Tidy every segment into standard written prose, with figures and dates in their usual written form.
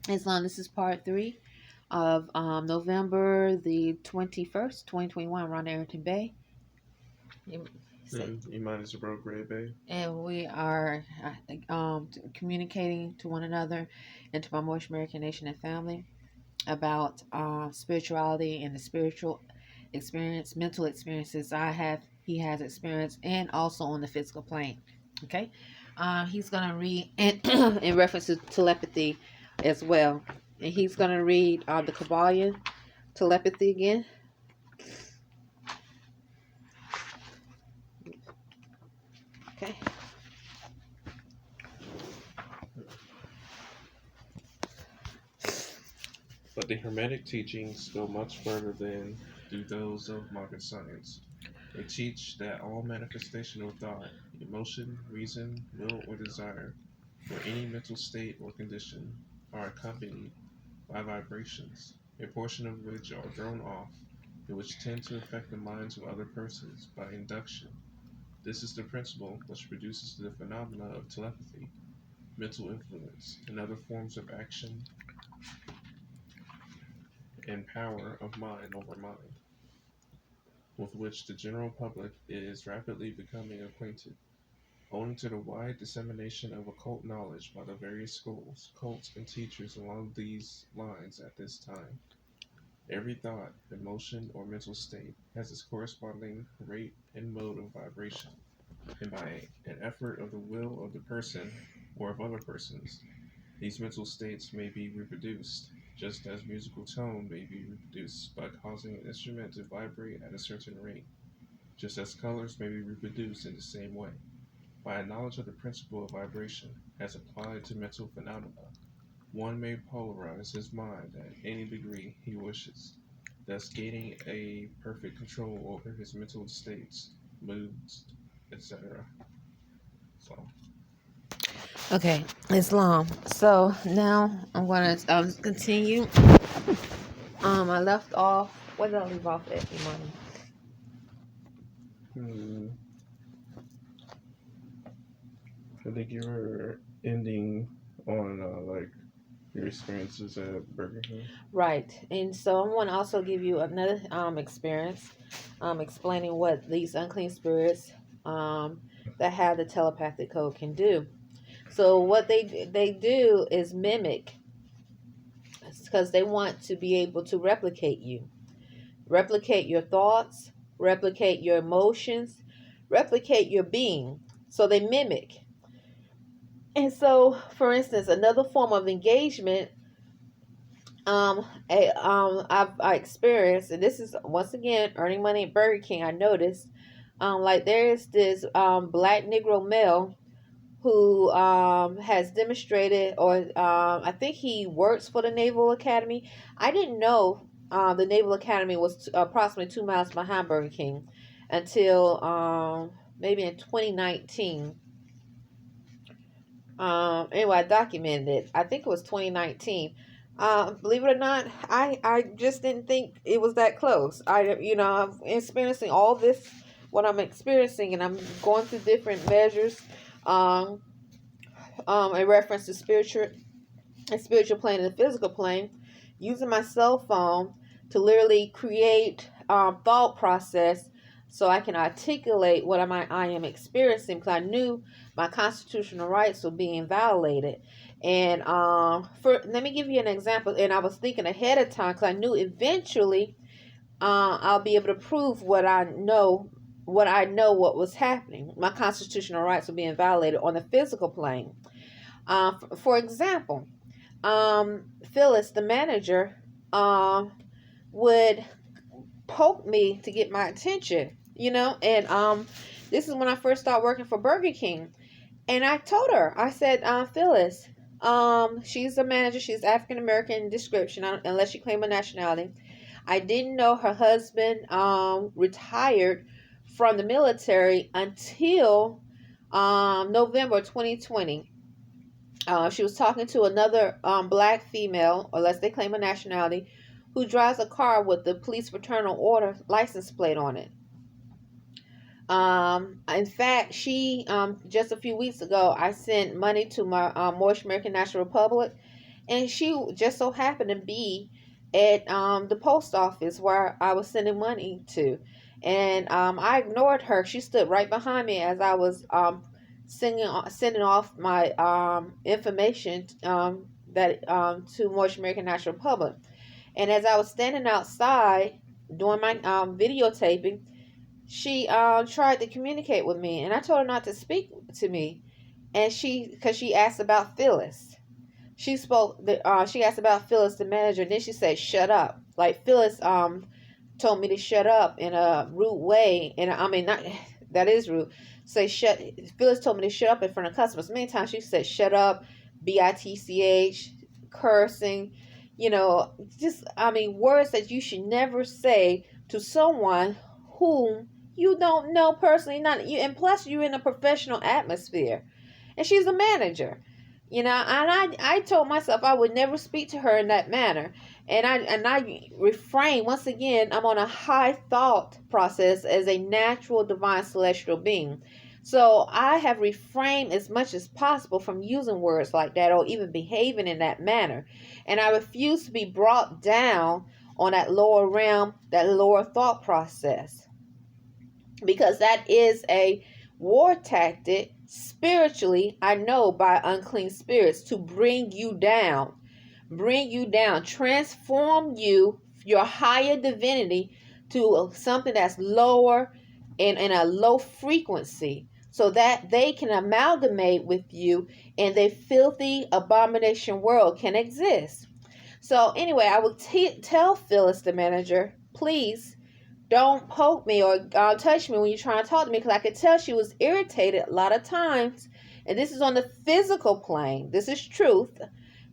Islam. This is part 3 of November the 21st, 2021, around Arrington-Bey. Iman is a broke red bay. And we are communicating to one another and to my Moorish American nation and family about spirituality and the spiritual experience, mental experiences I have, he has experienced, and also on the physical plane. Okay, he's gonna read in reference to telepathy as well, and he's gonna read the Kabbalion telepathy again. Okay. But the Hermetic teachings go much further than do those of modern science. They teach that all manifestation of thought, emotion, reason, will, or desire, or any mental state or condition, are accompanied by vibrations, a portion of which are thrown off, and which tend to affect the minds of other persons by induction. This is the principle which produces the phenomena of telepathy, mental influence, and other forms of action and power of mind over mind, with which the general public is rapidly becoming acquainted, owing to the wide dissemination of occult knowledge by the various schools, cults, and teachers along these lines at this time. Every thought, emotion, or mental state has its corresponding rate and mode of vibration, and by an effort of the will of the person or of other persons, these mental states may be reproduced, just as musical tone may be reproduced by causing an instrument to vibrate at a certain rate, just as colors may be reproduced in the same way. By a knowledge of the principle of vibration as applied to mental phenomena, one may polarize his mind at any degree he wishes, thus gaining a perfect control over his mental states, moods, etc. So, Okay, Islam. So now I'm gonna continue. I left off. Where did I leave off at, Imani? hmm, I think you were ending on like your experiences at Burger King. Right, and so I want to also give you another experience, explaining what these unclean spirits that have the telepathic code can do. So what they do is mimic, because they want to be able to replicate your thoughts, replicate your emotions, replicate your being. So they mimic. And so, for instance, another form of engagement I experienced, and this is once again earning money at Burger King. I noticed, like there is this black Negro male who has demonstrated, or I think he works for the Naval Academy. I didn't know the Naval Academy was approximately 2 miles behind Burger King until maybe in 2019. Anyway, I documented it. I think it was 2019. Believe it or not, I just didn't think it was that close. I'm experiencing all this, what I'm experiencing, and I'm going through different measures. Um, in reference to spiritual plane and the physical plane, using my cell phone to literally create thought process so I can articulate what I am experiencing, because I knew my constitutional rights were being violated. And let me give you an example. And I was thinking ahead of time because I knew eventually I'll be able to prove what I know. What was happening. My constitutional rights were being violated on the physical plane. For example, Phyllis, the manager, would poke me to get my attention, and this is when I first started working for Burger King. And I told her, I said, Phyllis, she's a manager, she's African American in description, unless she claimed a nationality. I didn't know her husband retired from the military until November 2020. She was talking to another black female, unless they claim a nationality, who drives a car with the police fraternal order license plate on it. In fact, she just a few weeks ago, I sent money to my Moorish American National Republic, And she just so happened to be at the post office where I was sending money to. And I ignored her. She stood right behind me as I was sending off my information that to Morse American National Public. And as I was standing outside doing my videotaping, she tried to communicate with me, and I told her not to speak to me. And because she asked about Phyllis, she asked about Phyllis, the manager. And then she said, "Shut up!" Like Phyllis told me to shut up in a rude way, and I mean not that is rude. Say shut. Phyllis told me to shut up in front of customers. Many times she said, "Shut up," bitch, cursing. Just I mean words that you should never say to someone whom you don't know personally. Not you, and plus you're in a professional atmosphere, and she's a manager. And I told myself I would never speak to her in that manner. And I refrain. Once again, I'm on a high thought process as a natural divine celestial being. So I have refrained as much as possible from using words like that or even behaving in that manner. And I refuse to be brought down on that lower realm, that lower thought process. Because that is a war tactic spiritually, I know, by unclean spirits to bring you down, transform you, your higher divinity, to something that's lower and in a low frequency, so that they can amalgamate with you and the filthy abomination world can exist. So anyway, I will tell Phyllis, the manager, please don't poke me or touch me when you're trying to talk to me, because I could tell she was irritated a lot of times. And this is on the physical plane. This is truth.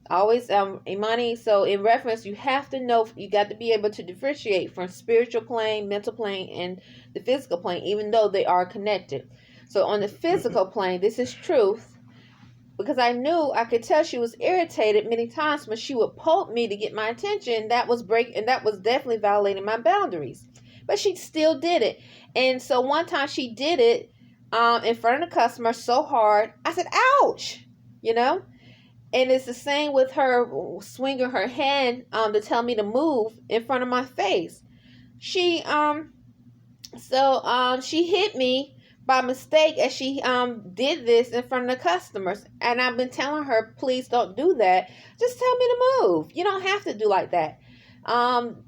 Always, Imani, so in reference, you have to know, you got to be able to differentiate from spiritual plane, mental plane, and the physical plane, even though they are connected. So on the physical plane, this is truth. Because I could tell she was irritated many times when she would poke me to get my attention. That was definitely violating my boundaries. But she still did it. And so one time she did it in front of the customer so hard, I said, ouch, And it's the same with her swinging her hand to tell me to move in front of my face. She hit me by mistake as she did this in front of the customers. And I've been telling her, please don't do that. Just tell me to move. You don't have to do like that.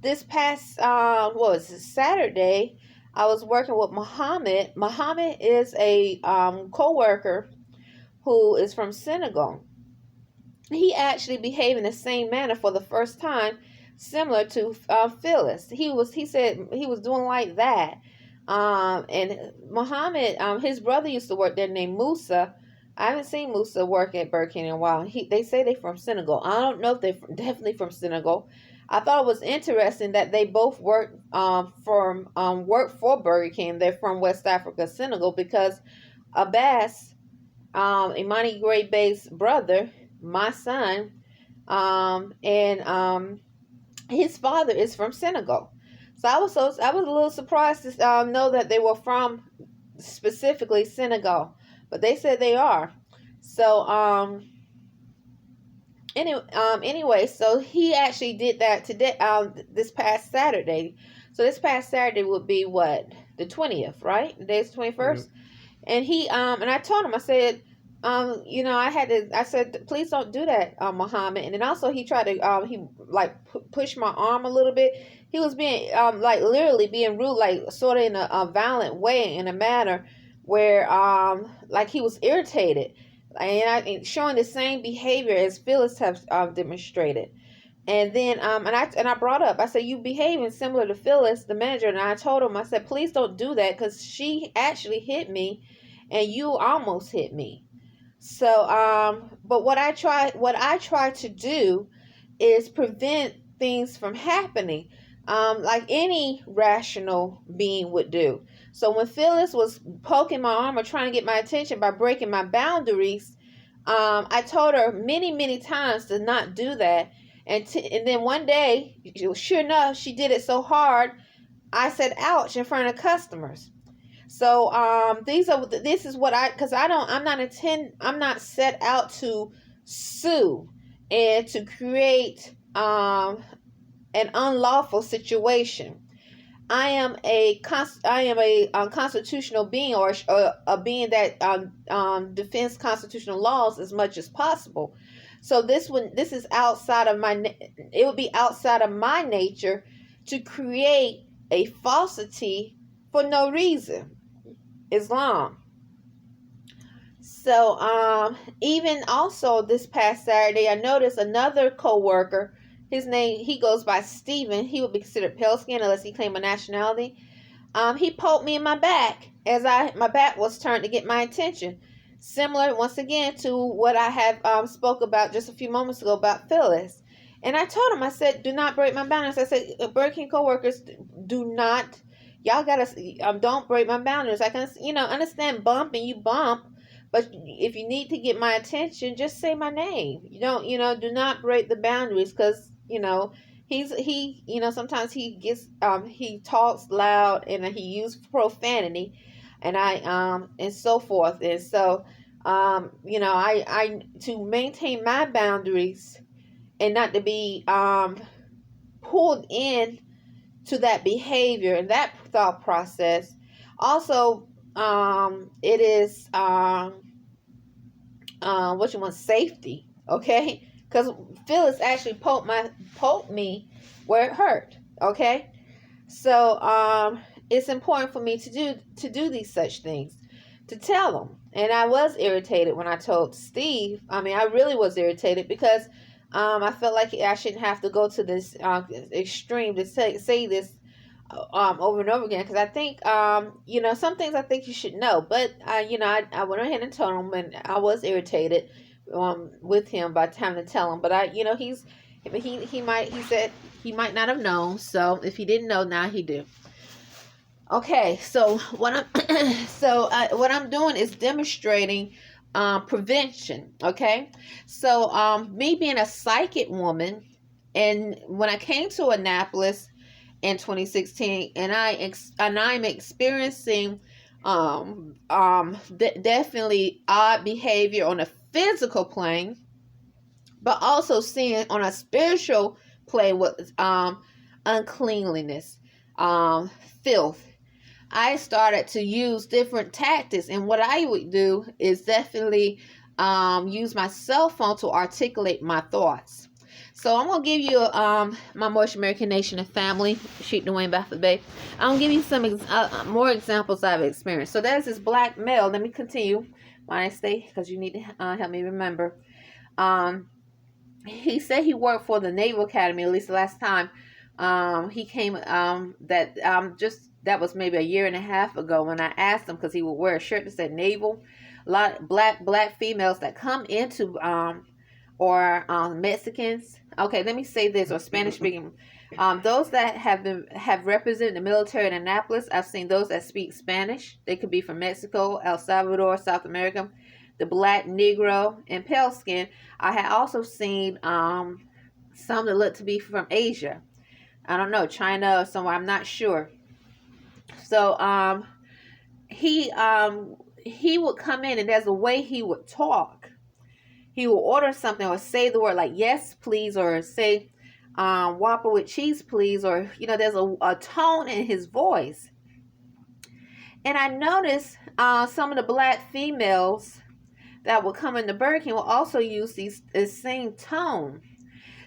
This past Saturday, I was working with Muhammad. Muhammad is a co-worker who is from Senegal. He actually behaved in the same manner for the first time, similar to Phyllis. He said he was doing like that. And Muhammad, his brother used to work there named Musa. I haven't seen Musa work at Burger King in a while. They say they're from Senegal. I don't know if they're definitely from Senegal. I thought it was interesting that they both work for Burger King. They're from West Africa, Senegal, because Abbas, Imani Gray-Bey's brother, my son, and his father is from Senegal. So I was a little surprised to know that they were from specifically Senegal, but they said they are. So anyway, so he actually did that today, this past Saturday. So this past Saturday would be what, the 20th, right? The day's 21st. Mm-hmm. And he and I told him, I said, I said, please don't do that, Muhammad. And then also he tried to he push my arm a little bit. He was being literally being rude, like sort of in a violent way, in a manner where he was irritated, and showing the same behavior as Phyllis has demonstrated. And then and I brought up, I said, you behaving similar to Phyllis, the manager. And I told him, I said, please don't do that, because she actually hit me and you almost hit me. So but what I try to do is prevent things from happening, like any rational being would do. So when Phyllis was poking my arm or trying to get my attention by breaking my boundaries, I told her many times to not do that. And then one day, sure enough, she did it so hard, I said, ouch, in front of customers. So I'm not set out to sue and to create an unlawful situation. I am a constitutional being, or a being that defends constitutional laws as much as possible. So this is outside of it would be outside of my nature to create a falsity for no reason. Islam. So even also this past Saturday, I noticed another co-worker. He goes by Stephen. He would be considered pale skinned unless he claimed a nationality. He poked me in my back as my back was turned to get my attention. Similar, once again, to what I have spoke about just a few moments ago about Phyllis. And I told him, I said, do not break my boundaries. I said, Burger King co-workers, do not, y'all gotta, don't break my boundaries. I can, understand bumping, you bump, but if you need to get my attention, just say my name. You don't, do not break the boundaries, because, sometimes he talks loud and he uses profanity, and and so forth. And so, I to maintain my boundaries and not to be pulled in to that behavior and that thought process. Also, it is safety, okay? Because Phyllis actually poked me where it hurt, okay? So it's important for me to do these such things, to tell them. And I was irritated when I told Steve. I mean, I really was irritated because I felt like I shouldn't have to go to this extreme to say this over and over again, because I think some things I think you should know. But I went ahead and told him, and I was irritated with him by the time to tell him. But he said he might not have known. So if he didn't know, now he do. Okay, so what I'm doing is demonstrating prevention. Okay, so me being a psychic woman, and when I came to Annapolis in 2016, and I'm experiencing definitely odd behavior on a physical plane, but also seeing on a spiritual plane with uncleanliness, filth. I started to use different tactics, and what I would do is definitely use my cell phone to articulate my thoughts. So I'm gonna give you my Moorish American Nation and family, Sheep Dwayne Baffert Bay. I'm gonna give you some more examples I've experienced. So there's this black male. Let me continue when I stay, because you need to help me remember. He said he worked for the Naval Academy, at least the last time he came. That was maybe a year and a half ago when I asked him, because he would wear a shirt that said Naval. A lot of black females that come into or Mexicans. Okay, let me say this, or Spanish speaking. Those that have represented the military in Annapolis, I've seen those that speak Spanish. They could be from Mexico, El Salvador, South America, the black, Negro, and pale skin. I had also seen some that look to be from Asia. I don't know, China or somewhere, I'm not sure. So he would come in, and there's a way he would talk. He will order something or say the word like yes, please, or say Whopper with cheese, please, or there's a tone in his voice. And I noticed some of the black females that will come into Burger King will also use the same tone.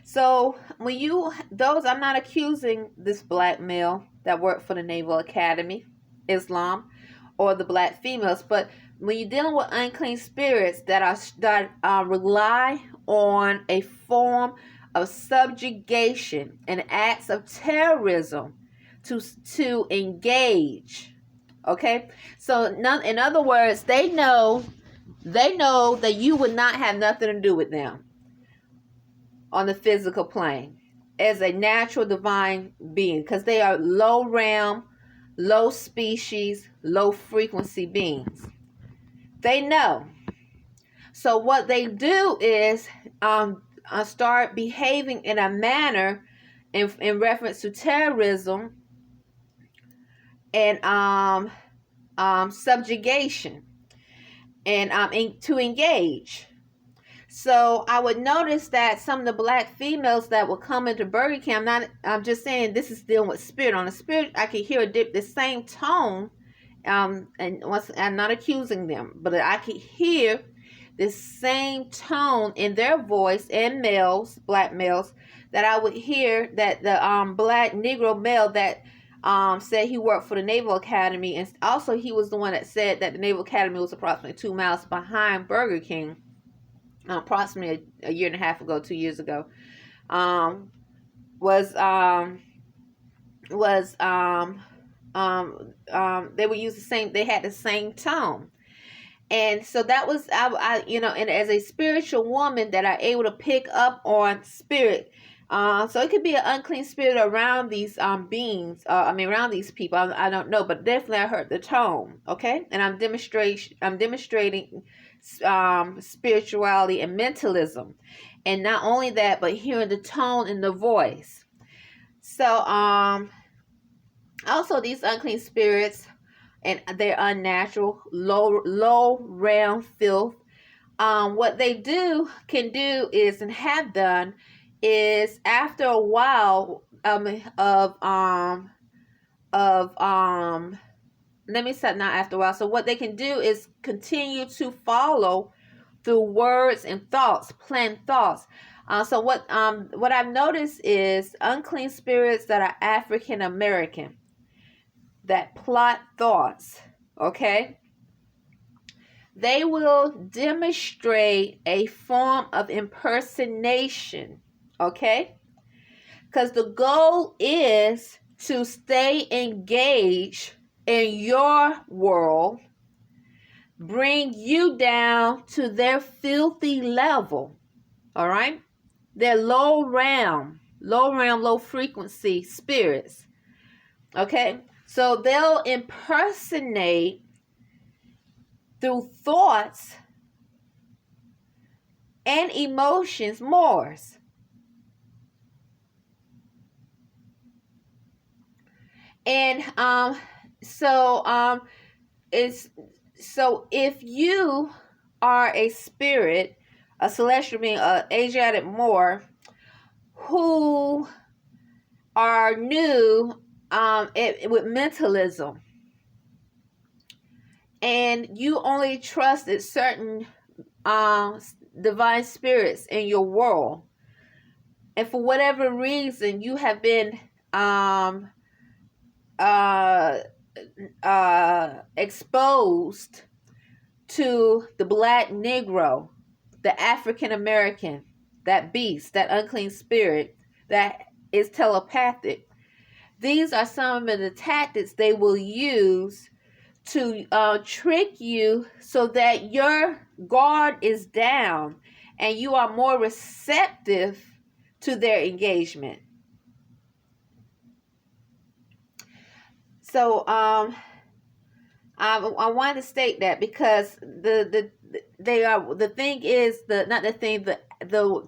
So I'm not accusing this black male that worked for the Naval Academy, Islam, or the black females, but when you're dealing with unclean spirits that rely on a form of subjugation and acts of terrorism to engage, okay? So in other words, they know that you would not have nothing to do with them on the physical plane as a natural divine being, because they are low realm, low species, low frequency beings. They know. So what they do is start behaving in a manner in reference to terrorism and subjugation and to engage. So I would notice that some of the black females that would come into Burger King, I'm just saying this is dealing with spirit. On the spirit, I could hear the same tone. And once I'm not accusing them, but I could hear the same tone in their voice, and males, black males, that I would hear that the black Negro male that said he worked for the Naval Academy, and also he was the one that said that the Naval Academy was approximately 2 miles behind Burger King, approximately a year and a half ago, 2 years ago, was they would use the same, they had the same tone. And so that was, I and as a spiritual woman that are able to pick up on spirit, so it could be an unclean spirit around these beings, around these people. I don't know, but definitely I heard the tone. Okay, and I'm demonstrating spirituality and mentalism, and not only that, but hearing the tone in the voice. So also these unclean spirits, and they're unnatural, low realm filth. What they can do is, and have done, is after a while let me say, not after a while. So what they can do is continue to follow through words and thoughts, planned thoughts. So what I've noticed is unclean spirits that are African American, that plot thoughts, okay? They will demonstrate a form of impersonation, okay? Because the goal is to stay engaged in your world, bring you down to their filthy level, all right? They're low realm, low frequency spirits, okay? So they'll impersonate through thoughts and emotions Moors. And so if you are a spirit, a celestial being, an Asiatic Moor, who are new with mentalism, and you only trusted certain divine spirits in your world, and for whatever reason you have been exposed to the black Negro, the African American, that beast, that unclean spirit that is telepathic. These are some of the tactics they will use to trick you so that your guard is down and you are more receptive to their engagement. So I want to state that, because the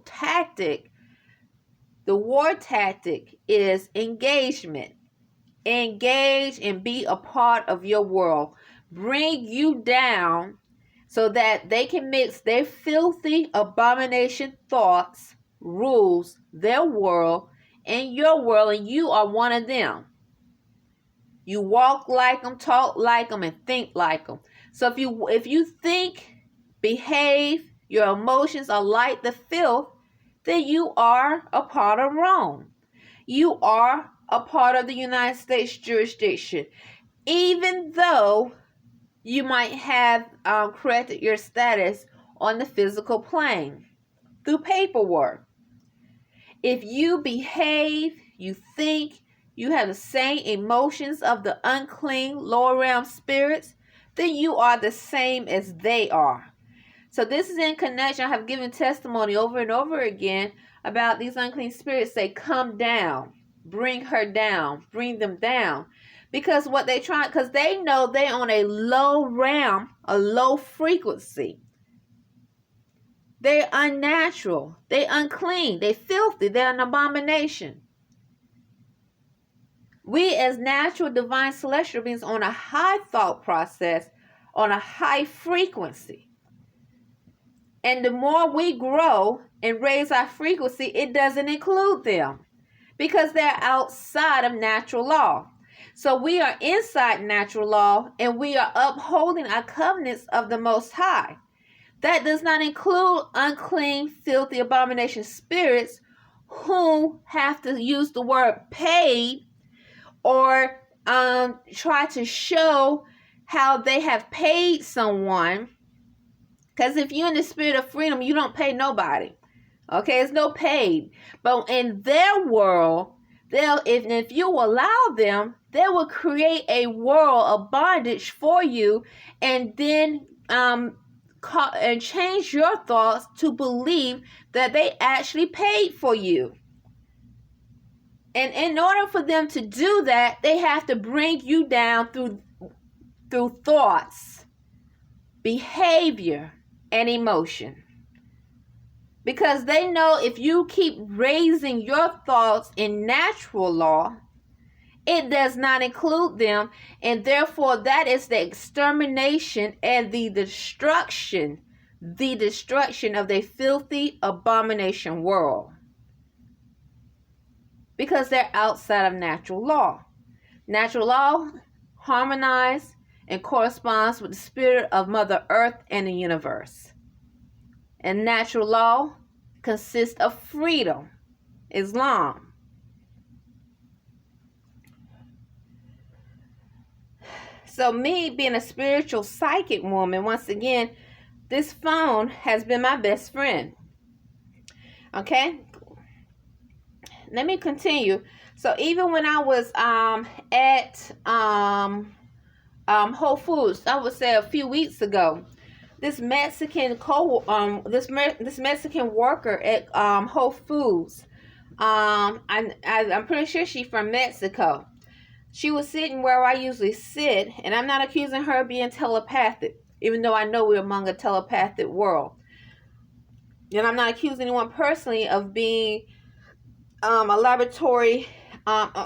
tactic, the war tactic is engagement. Engage and be a part of your world. Bring you down so that they can mix their filthy abomination thoughts, rules, their world, and your world, and you are one of them. You walk like them, talk like them, and think like them. So if you think, behave, your emotions are like the filth, then you are a part of Rome. You are a part of the United States jurisdiction, even though you might have corrected your status on the physical plane through paperwork. If you behave, you think, you have the same emotions of the unclean lower realm spirits, then you are the same as they are. So this is in connection. I have given testimony over and over again about these unclean spirits. They come down, bring her down, bring them down. Because what they try, because they know they're on a low realm, a low frequency. They're unnatural. They're unclean. They're filthy. They're an abomination. We as natural divine celestial beings on a high thought process, on a high frequency. And the more we grow and raise our frequency, it doesn't include them because they're outside of natural law. So we are inside natural law and we are upholding our covenants of the Most High. That does not include unclean, filthy, abomination spirits who have to use the word paid or try to show how they have paid someone. Because if you're in the spirit of freedom, you don't pay nobody. Okay, it's no paid. But in their world, if you allow them, they will create a world of bondage for you, and then and change your thoughts to believe that they actually paid for you. And in order for them to do that, they have to bring you down through thoughts, behavior, and emotion. Because they know if you keep raising your thoughts in natural law, it does not include them, and therefore that is the extermination and the destruction of the filthy abomination world. Because they're outside of natural law. Natural law harmonizes and corresponds with the spirit of Mother Earth and the universe. And natural law consists of freedom, Islam. So me being a spiritual psychic woman, once again, this phone has been my best friend. Okay? Let me continue. So even when I was at Whole Foods, I would say a few weeks ago, this Mexican this Mexican worker at Whole Foods, I'm pretty sure she's from Mexico. She was sitting where I usually sit, and I'm not accusing her of being telepathic, even though I know we're among a telepathic world. And I'm not accusing anyone personally of being a laboratory.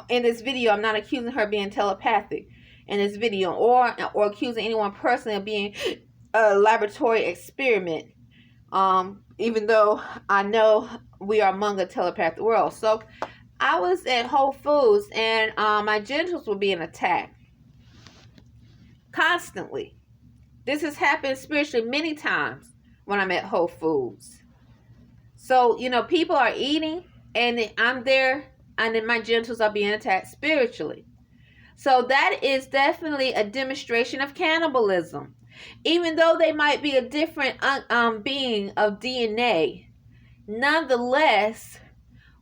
In this video, I'm not accusing her of being telepathic in this video, or accusing anyone personally of being a laboratory experiment. Even though I know we are among a telepathic world. So I was at Whole Foods, and my genitals were being attacked constantly. This has happened spiritually many times when I'm at Whole Foods. So, people are eating, and I'm there, and then my genitals are being attacked spiritually. So that is definitely a demonstration of cannibalism. Even though they might be a different being of DNA, nonetheless,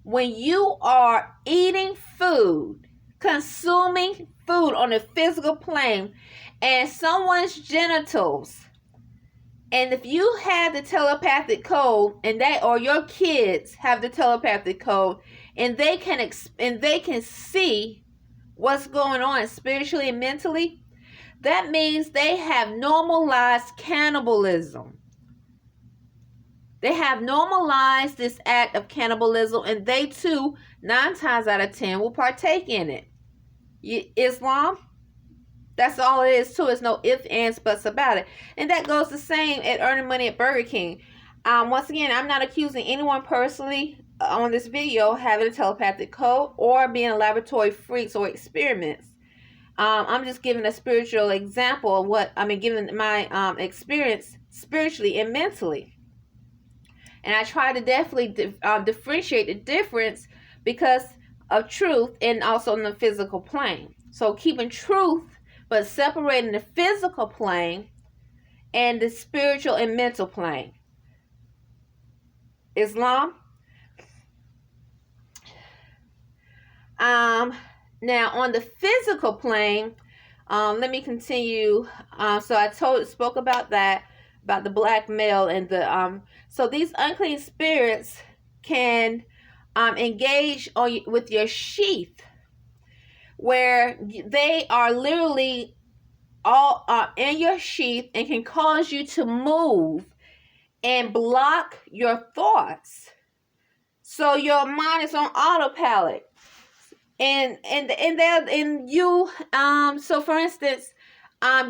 when you are eating food, consuming food on a physical plane, and someone's genitals, and if you have the telepathic code, or your kids have the telepathic code, and they can see what's going on spiritually and mentally, that means they have normalized cannibalism. They have normalized this act of cannibalism, and they too, 9 times out of 10, will partake in it. Islam, that's all it is too. It's no ifs, ands, buts about it. And that goes the same at earning money at Burger King. Once again, I'm not accusing anyone personally on this video having a telepathic code or being a laboratory freaks or experiments. I'm just giving a spiritual example of what giving my experience spiritually and mentally. And I try to definitely differentiate the difference because of truth and also in the physical plane. So keeping truth, but separating the physical plane and the spiritual and mental plane. Islam. Now on the physical plane, let me continue. So I spoke about that, about the black male and the so these unclean spirits can engage with your sheath, where they are literally all in your sheath and can cause you to move and block your thoughts. So your mind is on autopilot. And you so for instance,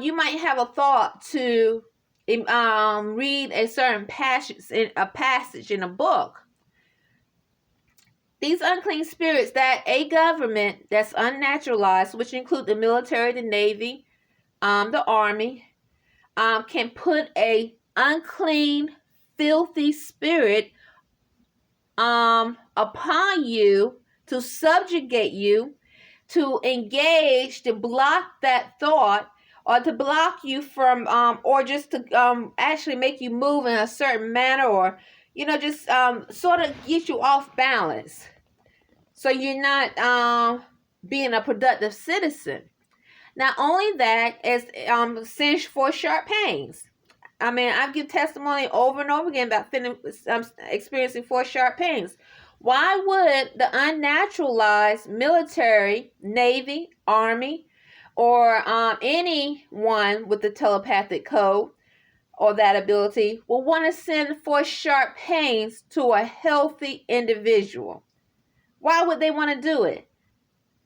you might have a thought to read a certain passage in a book. These unclean spirits that a government that's unnaturalized, which include the military, the Navy, the Army, can put a unclean, filthy spirit upon you to subjugate you, to engage, to block that thought, or to block you from, or just to actually make you move in a certain manner, or just sort of get you off balance, so you're not being a productive citizen. Not only that, as sends for sharp pains. I mean, I've given testimony over and over again about experiencing 4 sharp pains. Why would the unnaturalized military, Navy, Army, or anyone with the telepathic code or that ability will want to send 4 sharp pains to a healthy individual? Why would they want to do it?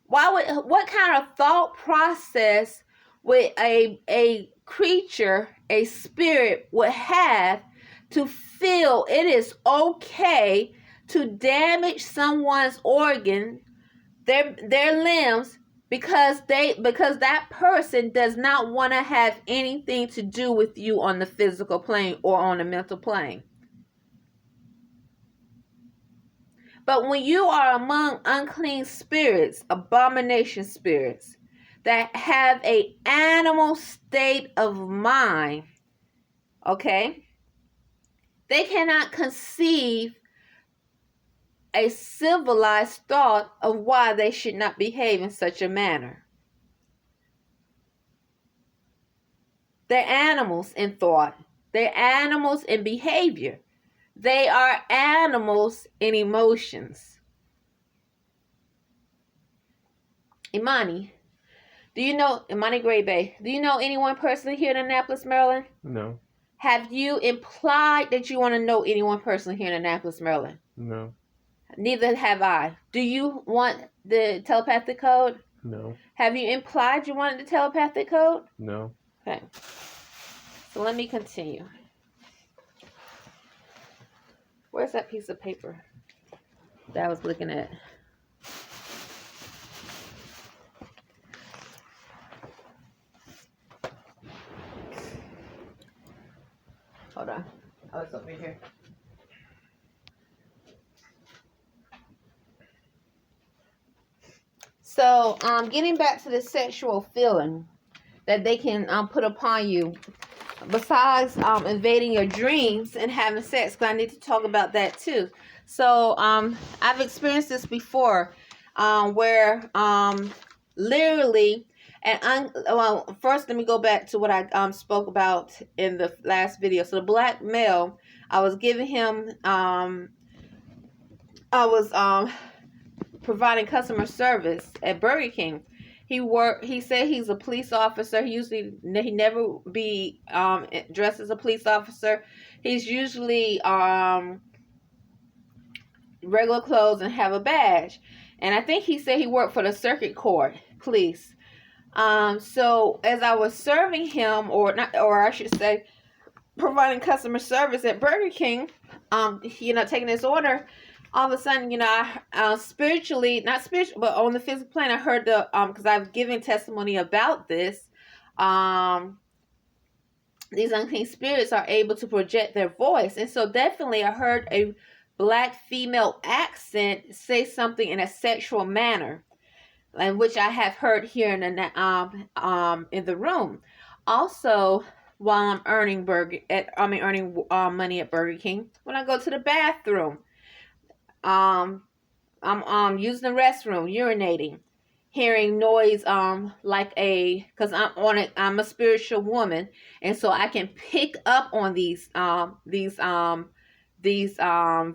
What kind of thought process would a creature, a spirit, would have to feel it is okay to damage someone's organ, their limbs, because that person does not want to have anything to do with you on the physical plane or on the mental plane? But when you are among unclean spirits, abomination spirits, that have an animal state of mind, okay, they cannot conceive a civilized thought of why they should not behave in such a manner. They're animals in thought. They're animals in behavior. They are animals in emotions. Imani Gray Bay, do you know anyone personally here in Annapolis, Maryland? No. Have you implied that you want to know anyone personally here in Annapolis, Maryland? No. Neither have I. Do you want the telepathic code? No. Have you implied you wanted the telepathic code? No. Okay. So let me continue. Where's that piece of paper that I was looking at? Hold on. Oh, it's over here. So, getting back to the sexual feeling that they can put upon you, besides invading your dreams and having sex, because I need to talk about that too. So I've experienced this before, where literally, well, first let me go back to what I spoke about in the last video. So the black male, I was giving him, I was providing customer service at Burger King. He said he's a police officer. He never be dressed as a police officer. He's usually regular clothes and have a badge. And I think he said he worked for the circuit court police. So as I was serving him, or I should say, providing customer service at Burger King, taking his order, all of a sudden, I spiritually, not spiritual, but on the physical plane, I heard because I've given testimony about this, these unclean spirits are able to project their voice. And so definitely I heard a black female accent say something in a sexual manner, and which I have heard here in the room. Also, while I'm earning money at Burger King, when I go to the bathroom, I'm using the restroom, urinating, hearing noise, because I'm a spiritual woman, and so I can pick up on these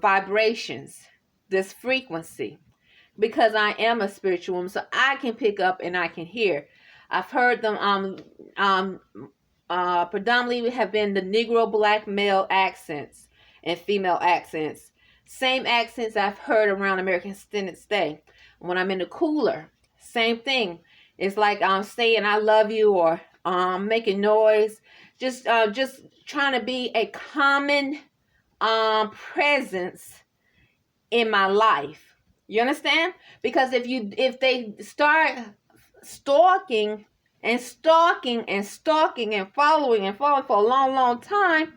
vibrations, this frequency, because I am a spiritual woman, so I can pick up and I can hear. I've heard them predominantly have been the Negro black male accents and female accents. Same accents I've heard around American Extended Stay. When I'm in the cooler, same thing. It's like I'm saying I love you, or making noise, just trying to be a common presence in my life. You understand? Because if they start stalking and following for a long time,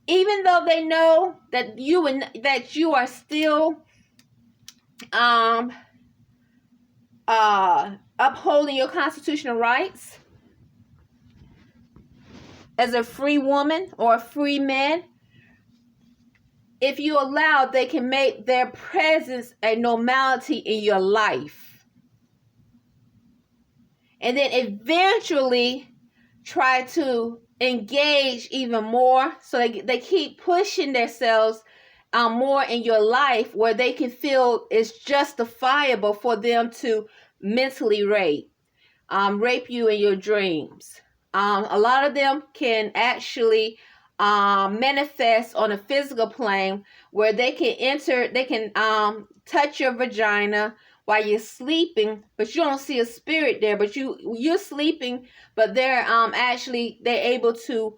even though they know that you are still upholding your constitutional rights as a free woman or a free man, if you allow, they can make their presence a normality in your life. And then eventually try to engage even more. So they keep pushing themselves more in your life where they can feel it's justifiable for them to mentally rape you in your dreams. A lot of them can actually manifest on a physical plane where they can touch your vagina while you're sleeping, but you don't see a spirit there, but you're sleeping, but they're able to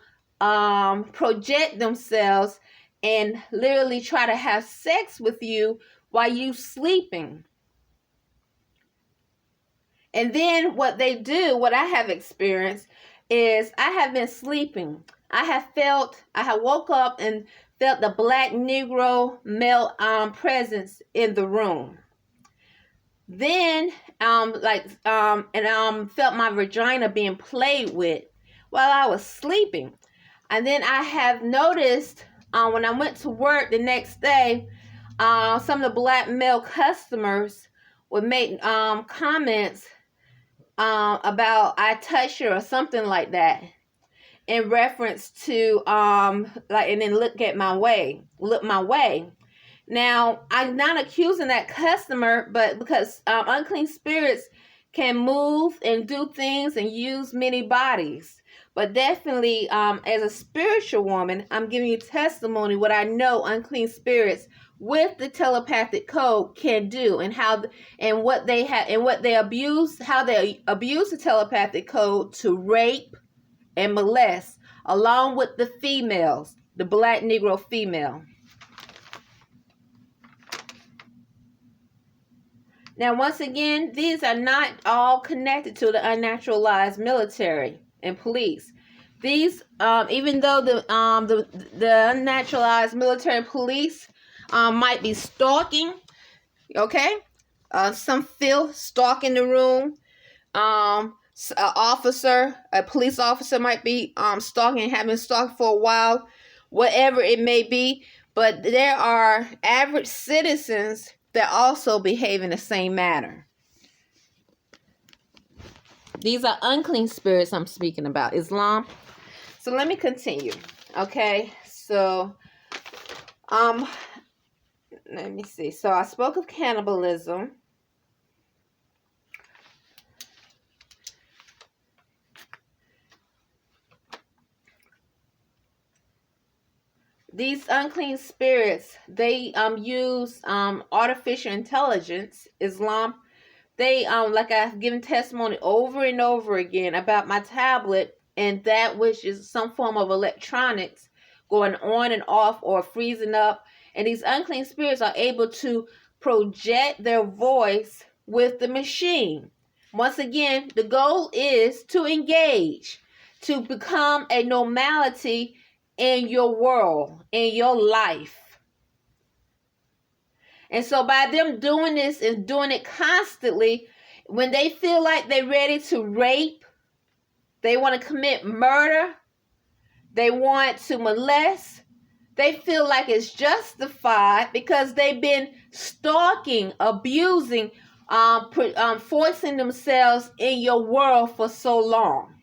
project themselves and literally try to have sex with you while you sleeping. And then what they do, what I have experienced, is I have been sleeping. I have woke up and felt the black Negro male presence in the room. Then felt my vagina being played with while I was sleeping. And then I have noticed when I went to work the next day, some of the black male customers would make comments about I touched her or something like that, in reference to and then look my way. Now, I'm not accusing that customer, but because unclean spirits can move and do things and use many bodies. But definitely, as a spiritual woman, I'm giving you testimony what I know unclean spirits with the telepathic code can do, and how and what they have and what they abuse, how they abuse the telepathic code to rape and molest, along with the females, the black Negro female. Now, once again, these are not all connected to the unnaturalized military and police. These, even though the unnaturalized military and police might be stalking, okay? Some feel stalking the room. A police officer might be stalking, having stalked for a while, whatever it may be. But there are average citizens that also behave in the same manner. These are unclean spirits I'm speaking about, Islam. So let me continue. Okay, so let me see. So I spoke of cannibalism. These unclean spirits, they use artificial intelligence, Islam. They like I've given testimony over and over again about my tablet and that which is some form of electronics going on and off or freezing up. And these unclean spirits are able to project their voice with the machine. Once again, the goal is to engage, to become a normality in your world, in your life. And so by them doing this and doing it constantly, when they feel like they're ready to rape, they want to commit murder, they want to molest, they feel like it's justified because they've been stalking, abusing, forcing themselves in your world for so long.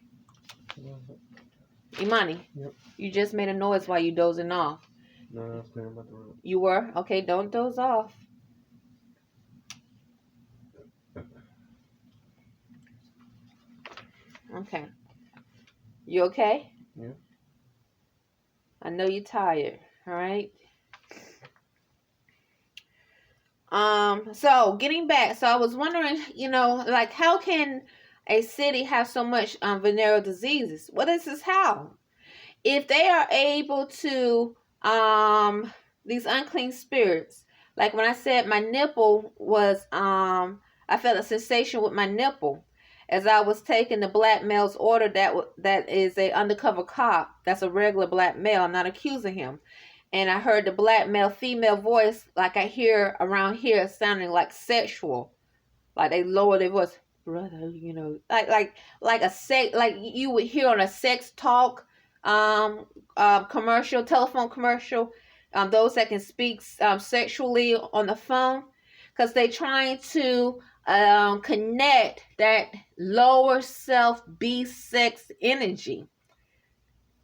Imani, yep. You just made a noise while you dozing off. No, I was clearing about the room. You were? Okay, don't doze off. Okay. You okay? Yeah. I know you're tired. All right. So getting back, so I was wondering, like how can a city have so much venereal diseases? Well, this is how. if they are able to, these unclean spirits, like when I said my nipple was, I felt a sensation with my nipple as I was taking the black male's order. That is a undercover cop. That's a regular black male. I'm not accusing him. And I heard the black male female voice, like I hear around here, sounding like sexual, like they lower their voice, brother, like a sex, like you would hear on a sex talk commercial, telephone commercial, those that can speak sexually on the phone, because they trying to connect that lower self beast sex energy,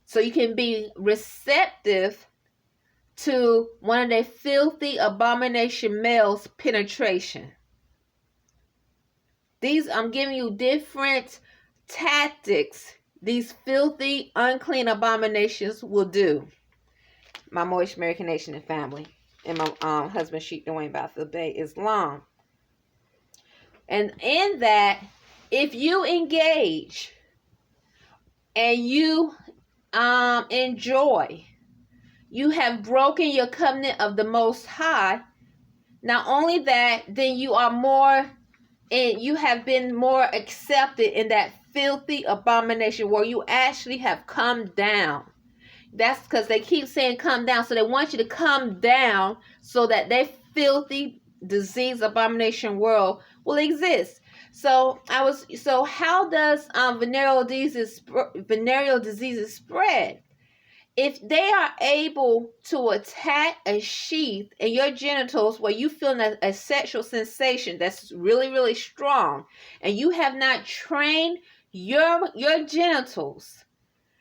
so you can be receptive to one of their filthy abomination males penetration. These, I'm giving you different tactics these filthy, unclean abominations will do. My Moorish American Nation and family, and my husband Sheikh Dwayne Arrington-Bey Islam. And in that, if you engage and you enjoy, you have broken your covenant of the Most High. Not only that, then you are more, and you have been more accepted in that filthy abomination where you actually have come down. That's because they keep saying come down, so they want you to come down so that their filthy disease abomination world will exist. So how does venereal diseases spread? If they are able to attack a sheath in your genitals where you feel a sexual sensation that's really, really strong, and you have not trained your genitals,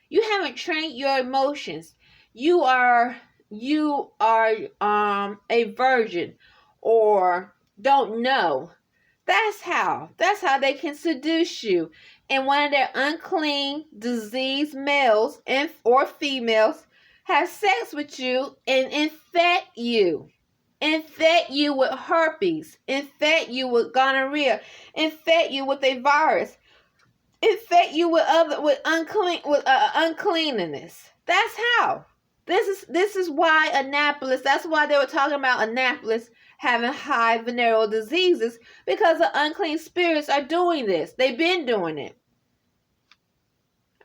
you haven't trained your emotions, you are a virgin or don't know, that's how they can seduce you. And one of their unclean, diseased males or females have sex with you and infect you with herpes, infect you with gonorrhea, infect you with a virus, infect you with uncleanness. That's how. This is why Annapolis. That's why they were talking about Annapolis having high venereal diseases, because the unclean spirits are doing this. They've been doing it.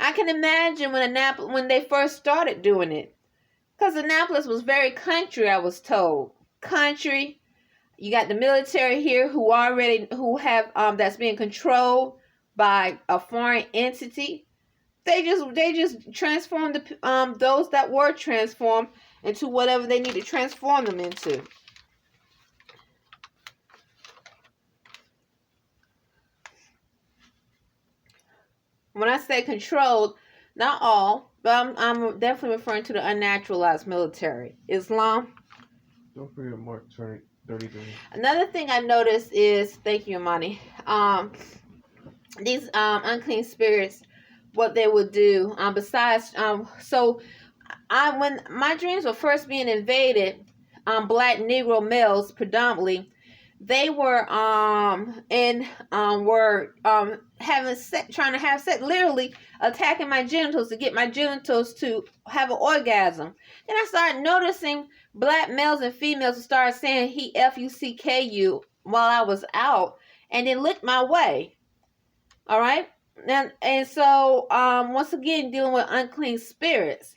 I can imagine when they first started doing it, because Annapolis was very country. I was told country. You got the military here who have that's being controlled by a foreign entity. They just transformed those that were transformed into whatever they need to transform them into. When I say controlled, not all, but I'm definitely referring to the unnaturalized military. Islam. Don't forget Mark 33. Another thing I noticed is, thank you, Imani, these unclean spirits, what they would do, besides, when my dreams were first being invaded, black Negro males predominantly, they were having sex, trying to have sex, literally attacking my genitals to get my genitals to have an orgasm. Then I started noticing black males and females who started saying he F-U-C-K-U while I was out, and then looked my way. All right, and so once again dealing with unclean spirits.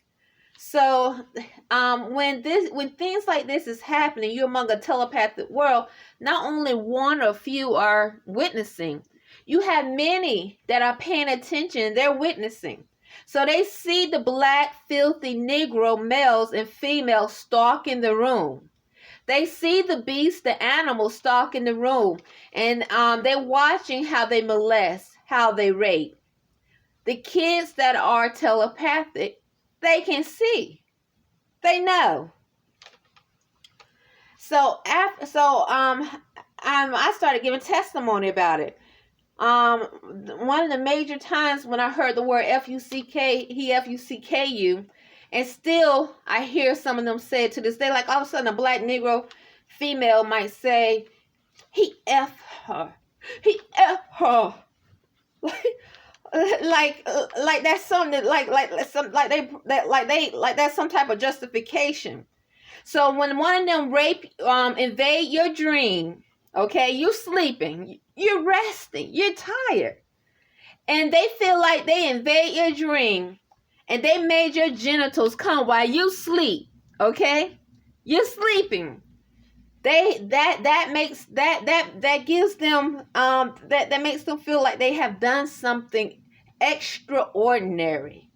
So when things like this is happening, you're among a telepathic world. Not only one or few are witnessing, you have many that are paying attention. They're witnessing. So they see the black, filthy Negro males and females stalk in the room. They see the beast, the animal stalk in the room. And they're watching how they molest, how they rape. The kids that are telepathic, they can see. They know. So I started giving testimony about it. One of the major times when I heard the word F-U-C-K-U, and still I hear some of them say it to this day, like all of a sudden a black Negro female might say, he F her. He F her. like that's something like that's some type of justification. So when one of them invade your dream, okay, you sleeping, you're resting, you're tired, and they feel like they invade your dream, and they made your genitals come while you sleep, okay, you're sleeping. That gives them that makes them feel like they have done something extraordinary.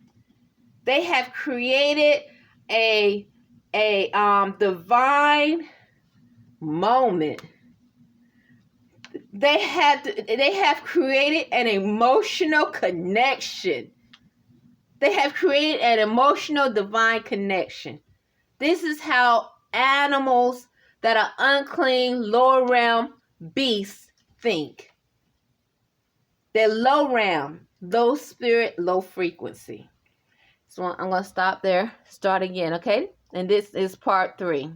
They have created a divine moment. They have created an emotional connection. They have created an emotional divine connection. This is how animals that are unclean, lower realm beasts think. They're low realm, low spirit, low frequency. So I'm going to stop there, start again, okay? And this is part 3.